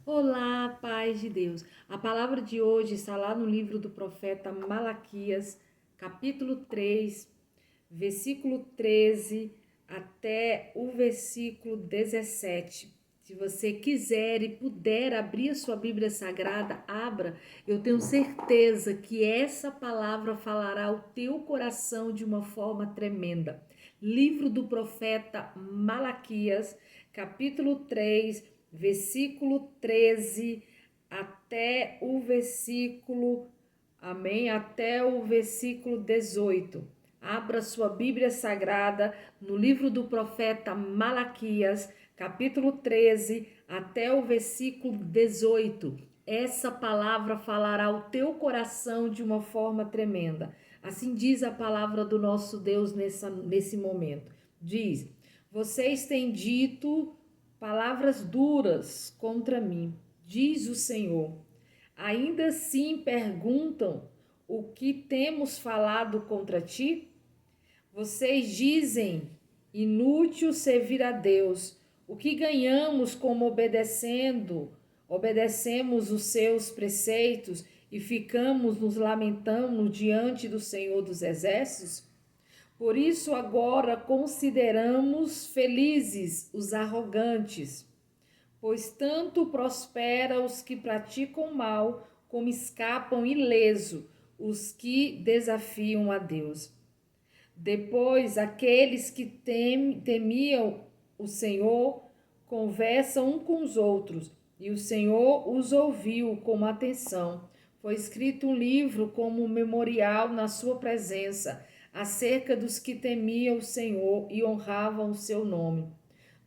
Olá, paz de Deus. A palavra de hoje está lá no livro do profeta Malaquias, capítulo 3, versículo 13 até o versículo 17. Se você quiser e puder abrir a sua Bíblia Sagrada, abra. Eu tenho certeza que essa palavra falará ao teu coração de uma forma tremenda. Livro do profeta Malaquias, capítulo 3, versículo 13 até o versículo, amém? Até o versículo 18. Abra sua Bíblia Sagrada no livro do profeta Malaquias, capítulo 13, até o versículo 18. Essa palavra falará ao teu coração de uma forma tremenda. Assim diz a palavra do nosso Deus nesse momento. Diz: vocês têm dito palavras duras contra mim, diz o Senhor. Ainda assim perguntam: o que temos falado contra ti? Vocês dizem: inútil servir a Deus. O que ganhamos como obedecemos os seus preceitos e ficamos nos lamentando diante do Senhor dos Exércitos? Por isso agora consideramos felizes os arrogantes, pois tanto prospera os que praticam mal, como escapam ileso os que desafiam a Deus. Depois, aqueles que temiam o Senhor conversam uns com os outros, e o Senhor os ouviu com atenção. Foi escrito um livro como um memorial na sua presença, acerca dos que temiam o Senhor e honravam o seu nome.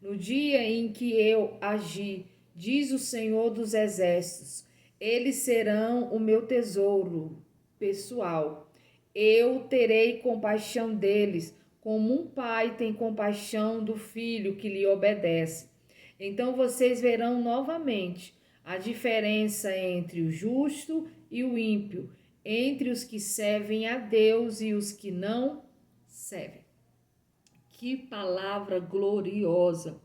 No dia em que eu agi, diz o Senhor dos Exércitos, eles serão o meu tesouro pessoal. Eu terei compaixão deles, como um pai tem compaixão do filho que lhe obedece. Então vocês verão novamente a diferença entre o justo e o ímpio, entre os que servem a Deus e os que não servem. Que palavra gloriosa!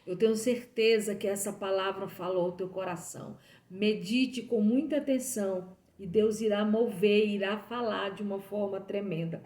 Eu tenho certeza que essa palavra falou ao teu coração. Medite com muita atenção e Deus irá mover, irá falar de uma forma tremenda.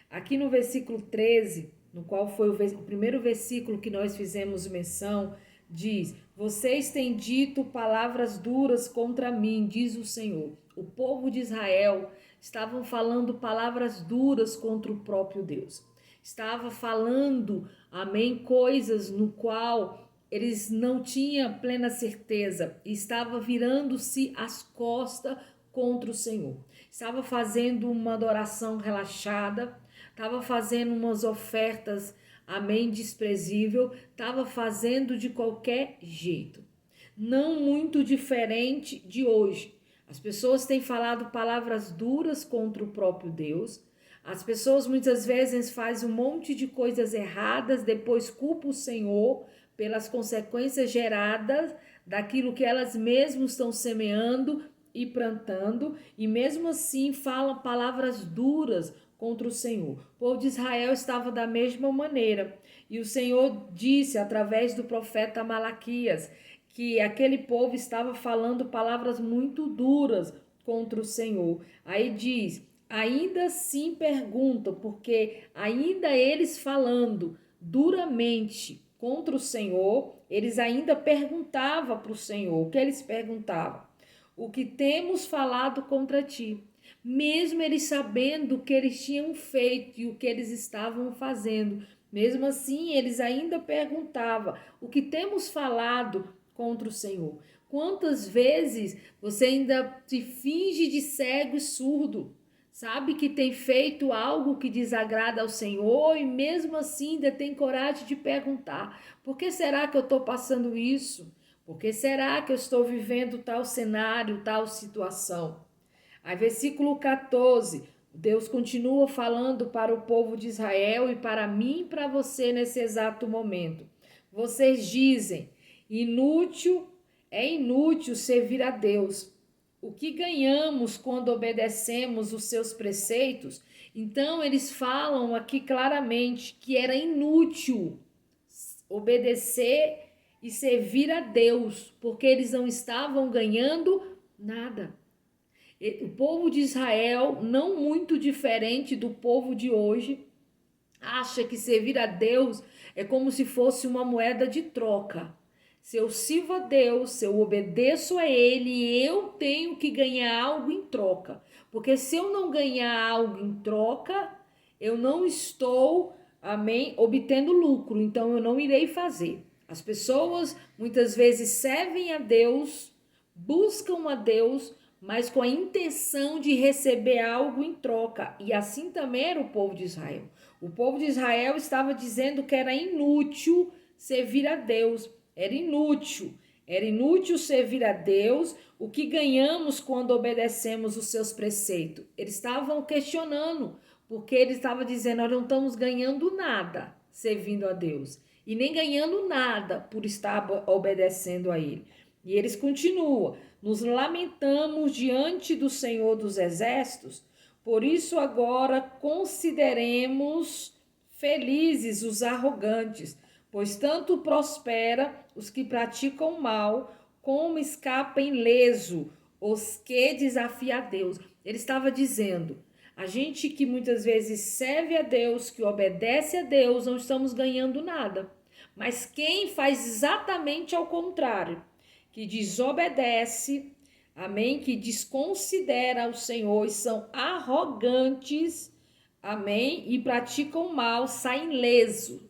Aqui no versículo 13, no qual foi o primeiro versículo que nós fizemos menção, diz: vocês têm dito palavras duras contra mim, diz o Senhor. O povo de Israel estavam falando palavras duras contra o próprio Deus. Estava falando, amém, coisas no qual eles não tinham plena certeza e estava virando-se as costas contra o Senhor. Estava fazendo uma adoração relaxada, estava fazendo umas ofertas, amém, desprezível, estava fazendo de qualquer jeito. Não muito diferente de hoje. As pessoas têm falado palavras duras contra o próprio Deus. As pessoas muitas vezes fazem um monte de coisas erradas, depois culpam o Senhor pelas consequências geradas daquilo que elas mesmas estão semeando e plantando, e mesmo assim falam palavras duras contra o Senhor. O povo de Israel estava da mesma maneira, e o Senhor disse através do profeta Malaquias que aquele povo estava falando palavras muito duras contra o Senhor. Aí diz: ainda assim perguntam, porque ainda eles falando duramente contra o Senhor, eles ainda perguntavam para o Senhor. O que eles perguntavam? O que temos falado contra ti? Mesmo eles sabendo o que eles tinham feito e o que eles estavam fazendo, mesmo assim eles ainda perguntavam: o que temos falado contra o Senhor? Quantas vezes você ainda se finge de cego e surdo? Sabe que tem feito algo que desagrada ao Senhor e mesmo assim ainda tem coragem de perguntar: por que será que eu estou passando isso? Por que será que eu estou vivendo tal cenário, tal situação? Aí, versículo 14, Deus continua falando para o povo de Israel e para mim e para você nesse exato momento. Vocês dizem: inútil servir a Deus. O que ganhamos quando obedecemos os seus preceitos? Então, eles falam aqui claramente que era inútil obedecer e servir a Deus, porque eles não estavam ganhando nada. O povo de Israel, não muito diferente do povo de hoje, acha que servir a Deus é como se fosse uma moeda de troca. Se eu sirvo a Deus, se eu obedeço a Ele, eu tenho que ganhar algo em troca. Porque se eu não ganhar algo em troca, eu não estou, amém, obtendo lucro. Então eu não irei fazer. As pessoas muitas vezes servem a Deus, buscam a Deus, mas com a intenção de receber algo em troca. E assim também era o povo de Israel. O povo de Israel estava dizendo que era inútil servir a Deus. Era inútil servir a Deus. O que ganhamos quando obedecemos os seus preceitos? Eles estavam questionando, porque eles estavam dizendo, nós não estamos ganhando nada servindo a Deus. E nem ganhando nada por estar obedecendo a Ele. E eles continuam, nos lamentamos diante do Senhor dos Exércitos, por isso agora consideremos felizes os arrogantes, pois tanto prospera os que praticam mal, como escapa ileso os que desafiam a Deus. Ele estava dizendo, a gente que muitas vezes serve a Deus, que obedece a Deus, não estamos ganhando nada. Mas quem faz exatamente ao contrário, que desobedece, amém, que desconsidera o Senhor e são arrogantes, amém, e praticam mal, saem leso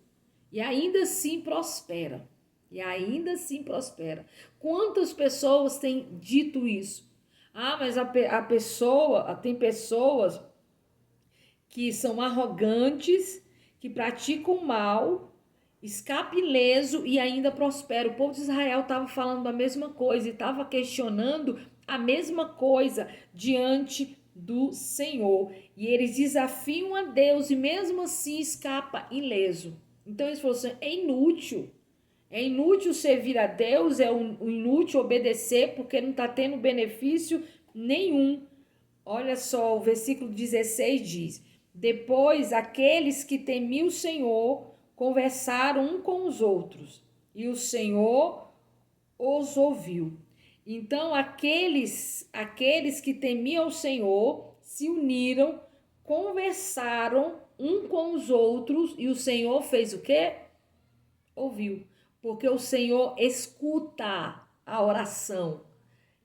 e ainda assim prospera. E ainda assim prospera. Quantas pessoas têm dito isso? Ah, mas tem pessoas que são arrogantes, que praticam mal, escape ileso e ainda prospera. O povo de Israel estava falando a mesma coisa e estava questionando a mesma coisa diante do Senhor. E eles desafiam a Deus e mesmo assim escapa ileso. Então eles falaram assim, é inútil. É inútil servir a Deus, é inútil obedecer porque não está tendo benefício nenhum. Olha só, o versículo 16 diz, depois aqueles que temiam o Senhor conversaram um com os outros, e o Senhor os ouviu. Então, aqueles que temiam o Senhor se uniram, conversaram um com os outros, e o Senhor fez o quê? Ouviu. Porque o Senhor escuta a oração.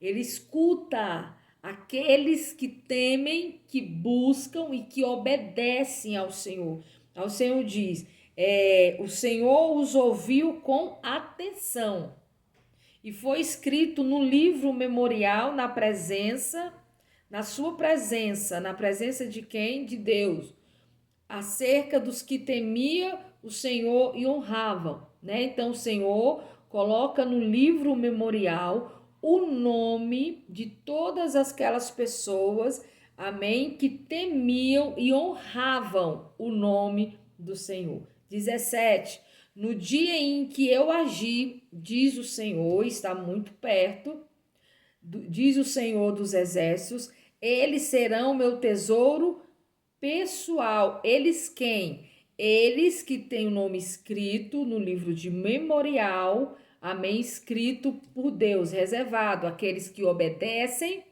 Ele escuta aqueles que temem, que buscam e que obedecem ao Senhor. O Senhor diz, o Senhor os ouviu com atenção. E foi escrito no livro memorial na sua presença, na presença de quem? De Deus, acerca dos que temiam o Senhor e honravam, né? Então o Senhor coloca no livro memorial o nome de todas aquelas pessoas, amém, que temiam e honravam o nome do Senhor. 17. No dia em que eu agi, diz o Senhor, está muito perto, diz o Senhor dos Exércitos, eles serão meu tesouro pessoal. Eles quem? Eles que têm o nome escrito no livro de memorial, amém, escrito por Deus, reservado aqueles que obedecem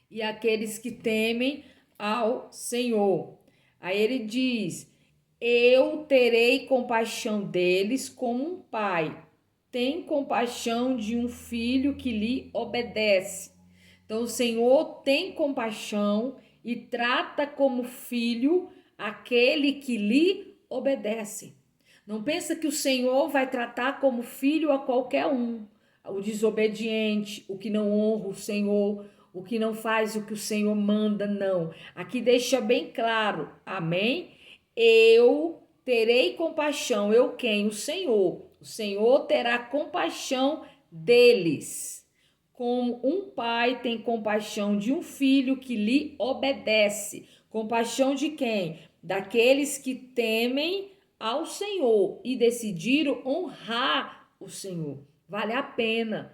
e aqueles que temem ao Senhor. Aí ele diz, eu terei compaixão deles como um pai tem compaixão de um filho que lhe obedece. Então o Senhor tem compaixão e trata como filho aquele que lhe obedece. Não pensa que o Senhor vai tratar como filho a qualquer um, o desobediente, o que não honra o Senhor, o que não faz o que o Senhor manda, não. Aqui deixa bem claro, amém? Eu terei compaixão, eu quem? O Senhor. O Senhor terá compaixão deles. Como um pai tem compaixão de um filho que lhe obedece. Compaixão de quem? Daqueles que temem ao Senhor e decidiram honrar o Senhor. Vale a pena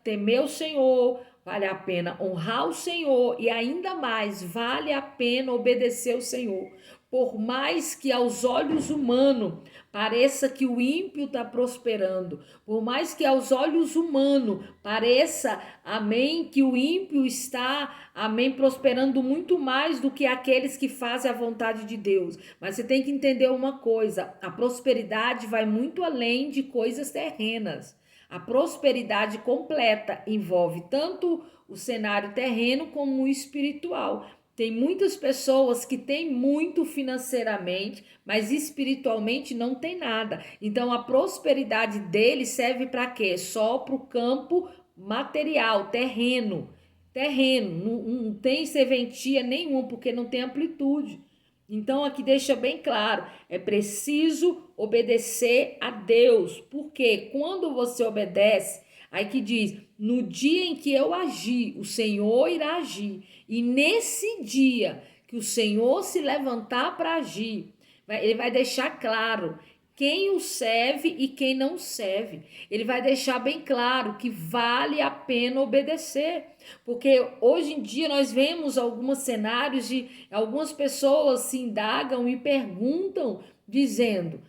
temer o Senhor, vale a pena honrar o Senhor e ainda mais vale a pena obedecer o Senhor. Por mais que aos olhos humanos pareça que o ímpio está prosperando, por mais que aos olhos humanos pareça, amém, que o ímpio está, amém, prosperando muito mais do que aqueles que fazem a vontade de Deus. Mas você tem que entender uma coisa: a prosperidade vai muito além de coisas terrenas. A prosperidade completa envolve tanto o cenário terreno como o espiritual. Tem muitas pessoas que têm muito financeiramente, mas espiritualmente não tem nada. Então a prosperidade deles serve para quê? Só para o campo material, terreno. Terreno, não tem serventia nenhuma, porque não tem amplitude. Então aqui deixa bem claro, é preciso obedecer a Deus, porque quando você obedece, aí que diz, no dia em que eu agir, o Senhor irá agir, e nesse dia que o Senhor se levantar para agir, ele vai deixar claro quem o serve e quem não serve. Ele vai deixar bem claro que vale a pena obedecer. Porque hoje em dia nós vemos alguns cenários de algumas pessoas se indagam e perguntam, dizendo: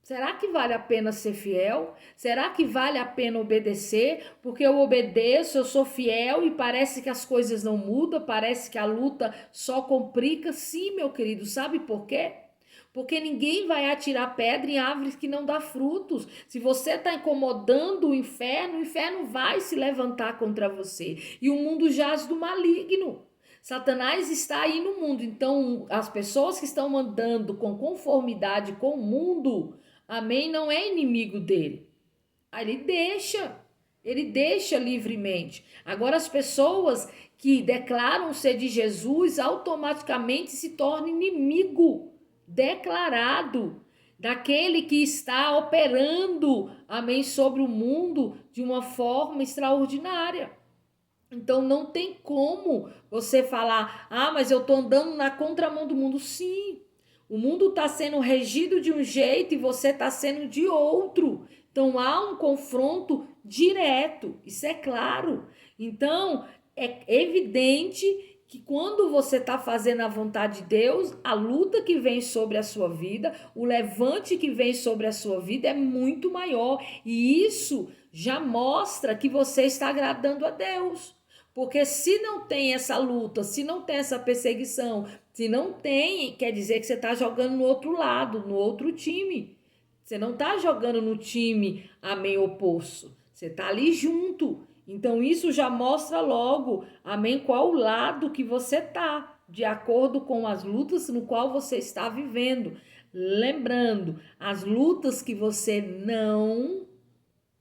será que vale a pena ser fiel? Será que vale a pena obedecer? Porque eu obedeço, eu sou fiel e parece que as coisas não mudam, parece que a luta só complica. Sim, meu querido, sabe por quê? Porque ninguém vai atirar pedra em árvores que não dá frutos. Se você está incomodando o inferno vai se levantar contra você. E o mundo jaz do maligno. Satanás está aí no mundo. Então, as pessoas que estão andando com conformidade com o mundo, amém, não é inimigo dele. Ele deixa livremente. Agora, as pessoas que declaram ser de Jesus automaticamente se tornam inimigo declarado daquele que está operando, amém, sobre o mundo de uma forma extraordinária. Então não tem como você falar, mas eu estou andando na contramão do mundo. Sim, o mundo está sendo regido de um jeito e você está sendo de outro. Então há um confronto direto, isso é claro. Então é evidente que quando você está fazendo a vontade de Deus, a luta que vem sobre a sua vida, o levante que vem sobre a sua vida é muito maior. E isso já mostra que você está agradando a Deus. Porque se não tem essa luta, se não tem essa perseguição, se não tem, quer dizer que você está jogando no outro lado, no outro time. Você não está jogando no time, amém, oposto. Você está ali junto. Então isso já mostra logo, amém, qual lado que você está, de acordo com as lutas no qual você está vivendo. Lembrando, as lutas que você não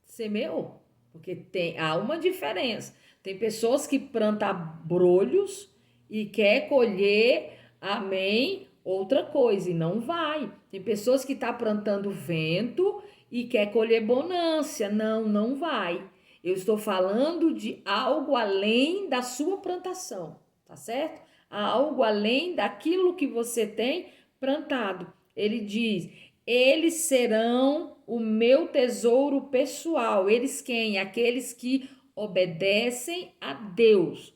semeou, porque há uma diferença. Tem pessoas que plantam brolhos e quer colher, amém, outra coisa, e não vai. Tem pessoas que estão plantando vento e quer colher bonância, não vai. Eu estou falando de algo além da sua plantação, tá certo? Algo além daquilo que você tem plantado. Ele diz: eles serão o meu tesouro pessoal. Eles quem? Aqueles que obedecem a Deus.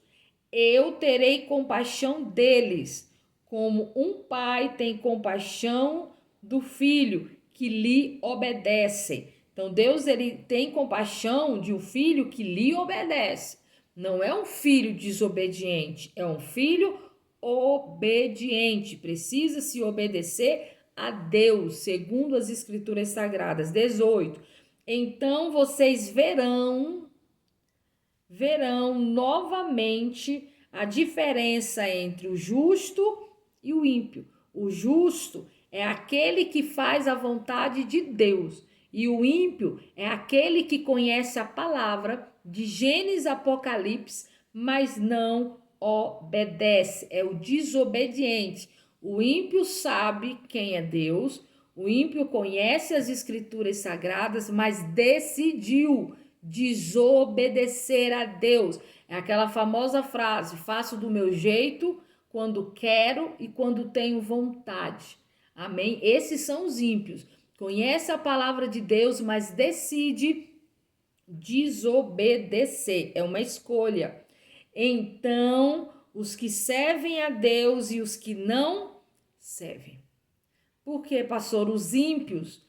Eu terei compaixão deles, como um pai tem compaixão do filho que lhe obedece. Então Deus ele tem compaixão de um filho que lhe obedece. Não é um filho desobediente, é um filho obediente. Precisa se obedecer a Deus, segundo as escrituras sagradas. 18. Então vocês verão novamente a diferença entre o justo e o ímpio. O justo é aquele que faz a vontade de Deus, e o ímpio é aquele que conhece a palavra de Gênesis Apocalipse, mas não obedece, é o desobediente. O ímpio sabe quem é Deus, o ímpio conhece as escrituras sagradas, mas decidiu desobedecer a Deus. É aquela famosa frase: faço do meu jeito, quando quero e quando tenho vontade. Amém? Esses são os ímpios. Conhece a palavra de Deus, mas decide desobedecer. É uma escolha. Então, os que servem a Deus e os que não servem. Porque, pastor, os ímpios,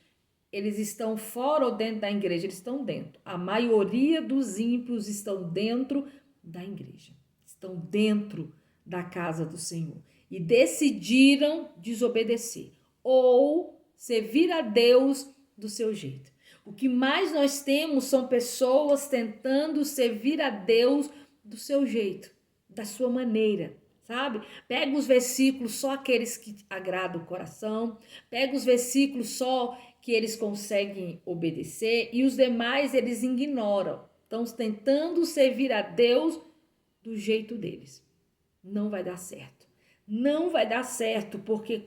eles estão fora ou dentro da igreja? Eles estão dentro. A maioria dos ímpios estão dentro da igreja. Estão dentro da casa do Senhor. E decidiram desobedecer. Ou servir a Deus do seu jeito. O que mais nós temos são pessoas tentando servir a Deus do seu jeito, da sua maneira, sabe? Pega os versículos só aqueles que agradam o coração, pega os versículos só que eles conseguem obedecer e os demais eles ignoram. Estão tentando servir a Deus do jeito deles. Não vai dar certo. Não vai dar certo, porque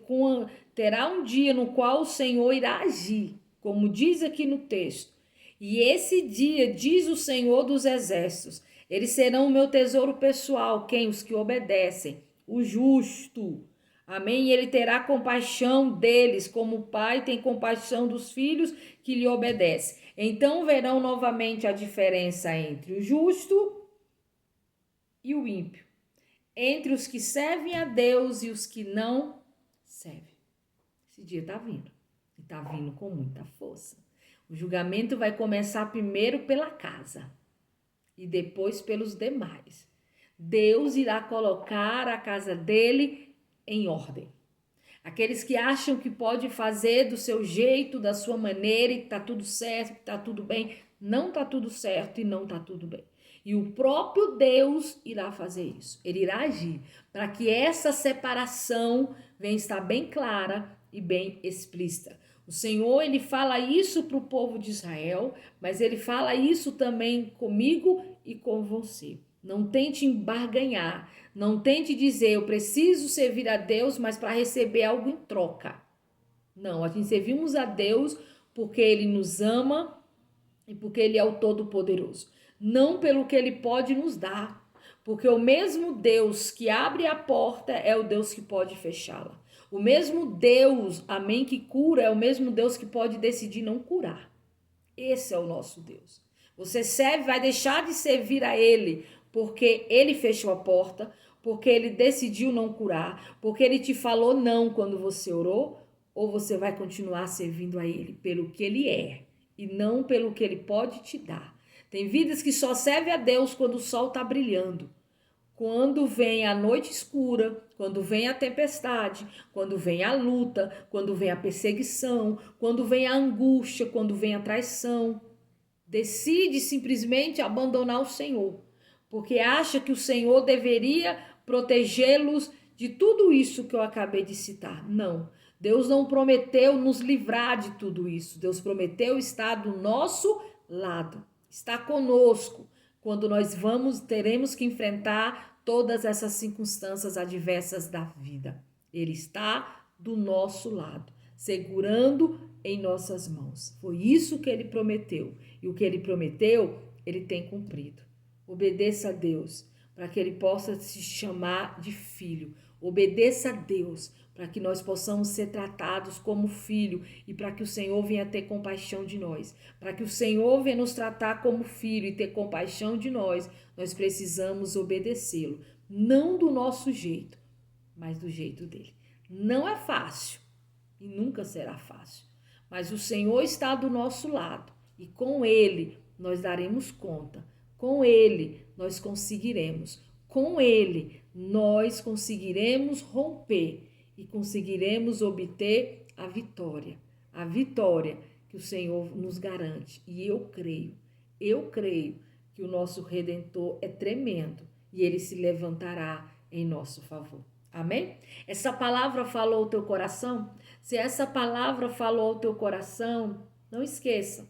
terá um dia no qual o Senhor irá agir, como diz aqui no texto. E esse dia, diz o Senhor dos Exércitos, eles serão o meu tesouro pessoal, quem? Os que obedecem, o justo. Amém? E ele terá compaixão deles, como o pai tem compaixão dos filhos que lhe obedecem. Então verão novamente a diferença entre o justo e o ímpio, entre os que servem a Deus e os que não servem. Esse dia está vindo. E está vindo com muita força. O julgamento vai começar primeiro pela casa e depois pelos demais. Deus irá colocar a casa dele em ordem. Aqueles que acham que pode fazer do seu jeito, da sua maneira e está tudo certo, está tudo bem, não está tudo certo e não está tudo bem. E o próprio Deus irá fazer isso. Ele irá agir para que essa separação venha estar bem clara e bem explícita. O Senhor, ele fala isso para o povo de Israel, mas ele fala isso também comigo e com você. Não tente barganhar, não tente dizer, eu preciso servir a Deus, mas para receber algo em troca. Não, a gente servimos a Deus porque ele nos ama e porque ele é o Todo-Poderoso. Não pelo que ele pode nos dar, porque o mesmo Deus que abre a porta é o Deus que pode fechá-la. O mesmo Deus, amém, que cura, é o mesmo Deus que pode decidir não curar. Esse é o nosso Deus. Você serve, vai deixar de servir a ele, porque ele fechou a porta, porque ele decidiu não curar, porque ele te falou não quando você orou, ou você vai continuar servindo a ele pelo que ele é e não pelo que ele pode te dar. Tem vidas que só servem a Deus quando o sol está brilhando. Quando vem a noite escura, quando vem a tempestade, quando vem a luta, quando vem a perseguição, quando vem a angústia, quando vem a traição, decide simplesmente abandonar o Senhor, porque acha que o Senhor deveria protegê-los de tudo isso que eu acabei de citar. Não, Deus não prometeu nos livrar de tudo isso. Deus prometeu estar do nosso lado, estar conosco. Quando nós teremos que enfrentar todas essas circunstâncias adversas da vida. Ele está do nosso lado, segurando em nossas mãos. Foi isso que ele prometeu. E o que ele prometeu, ele tem cumprido. Obedeça a Deus, para que ele possa se chamar de filho. Obedeça a Deus, para que nós possamos ser tratados como filho e para que o Senhor venha ter compaixão de nós. Para que o Senhor venha nos tratar como filho e ter compaixão de nós, nós precisamos obedecê-lo. Não do nosso jeito, mas do jeito dele. Não é fácil e nunca será fácil, mas o Senhor está do nosso lado e com ele nós daremos conta. Com ele nós conseguiremos. Com ele nós conseguiremos romper e conseguiremos obter a vitória que o Senhor nos garante. E eu creio que o nosso Redentor é tremendo e ele se levantará em nosso favor. Amém? Essa palavra falou ao teu coração? Se essa palavra falou ao teu coração, não esqueça,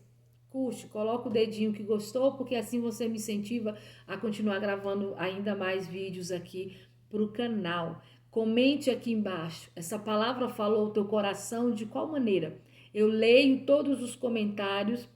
curte, coloca o dedinho que gostou, porque assim você me incentiva a continuar gravando ainda mais vídeos aqui para o canal. Comente aqui embaixo, essa palavra falou ao teu coração de qual maneira? Eu leio todos os comentários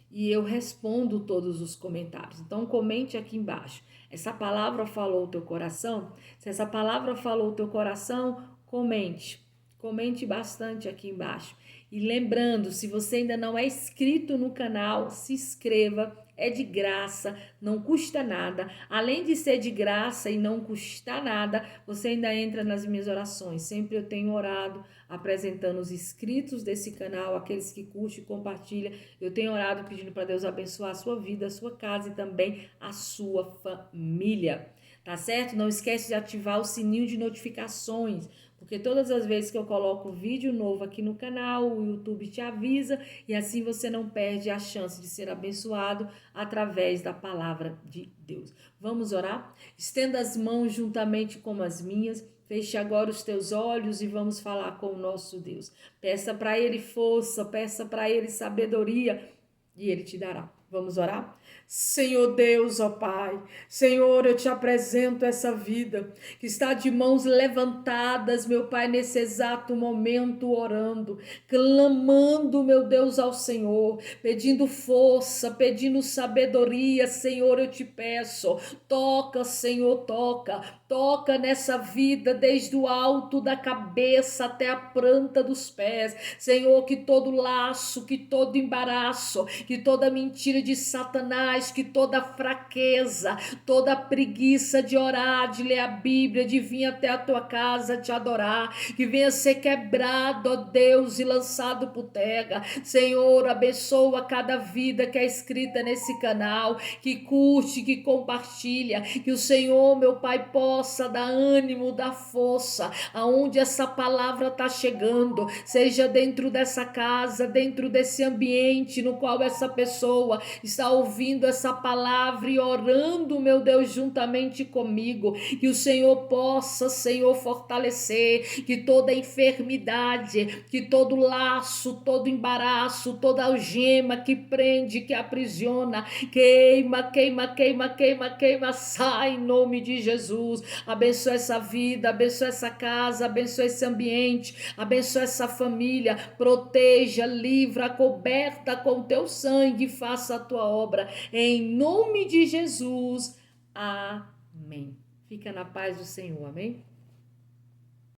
e eu respondo todos os comentários. Então, comente aqui embaixo. Essa palavra falou ao teu coração? Se essa palavra falou ao teu coração, comente. Comente bastante aqui embaixo. E lembrando, se você ainda não é inscrito no canal, se inscreva. é de graça, não custa nada. Além de ser de graça e não custar nada, você ainda entra nas minhas orações. Sempre eu tenho orado, apresentando os inscritos desse canal, aqueles que curtem e compartilham. Eu tenho orado pedindo para Deus abençoar a sua vida, a sua casa e também a sua família. Tá certo? Não esquece de ativar o sininho de notificações, porque todas as vezes que eu coloco vídeo novo aqui no canal, o YouTube te avisa e assim você não perde a chance de ser abençoado através da palavra de Deus. Vamos orar? Estenda as mãos juntamente com as minhas. Feche agora os teus olhos e vamos falar com o nosso Deus. Peça para Ele força, peça para Ele sabedoria e Ele te dará. Vamos orar? Senhor Deus, ó Pai, Senhor, eu te apresento essa vida que está de mãos levantadas, meu Pai, nesse exato momento, orando, clamando, meu Deus, ao Senhor, pedindo força, pedindo sabedoria. Senhor, eu te peço, toca, Senhor, toca nessa vida, desde o alto da cabeça até a planta dos pés. Senhor, que todo laço, que todo embaraço, que toda mentira de Satanás, que toda fraqueza, toda preguiça de orar, de ler a Bíblia, de vir até a tua casa te adorar, que venha ser quebrado, ó Deus, e lançado por terra. Senhor, abençoa cada vida que é escrita nesse canal, que curte, que compartilha, que o Senhor, meu Pai, possa dar ânimo, dar força, aonde essa palavra está chegando, seja dentro dessa casa, dentro desse ambiente no qual essa pessoa está ouvindo essa palavra e orando, meu Deus, juntamente comigo, que o Senhor possa, Senhor, fortalecer, que toda enfermidade, que todo laço, todo embaraço, toda algema que prende, que aprisiona, queima, sai em nome de Jesus. Abençoa essa vida, abençoa essa casa, abençoa esse ambiente, abençoa essa família, proteja, livra, coberta com teu sangue, faça a tua obra, em nome de Jesus, amém. Fica na paz do Senhor, amém?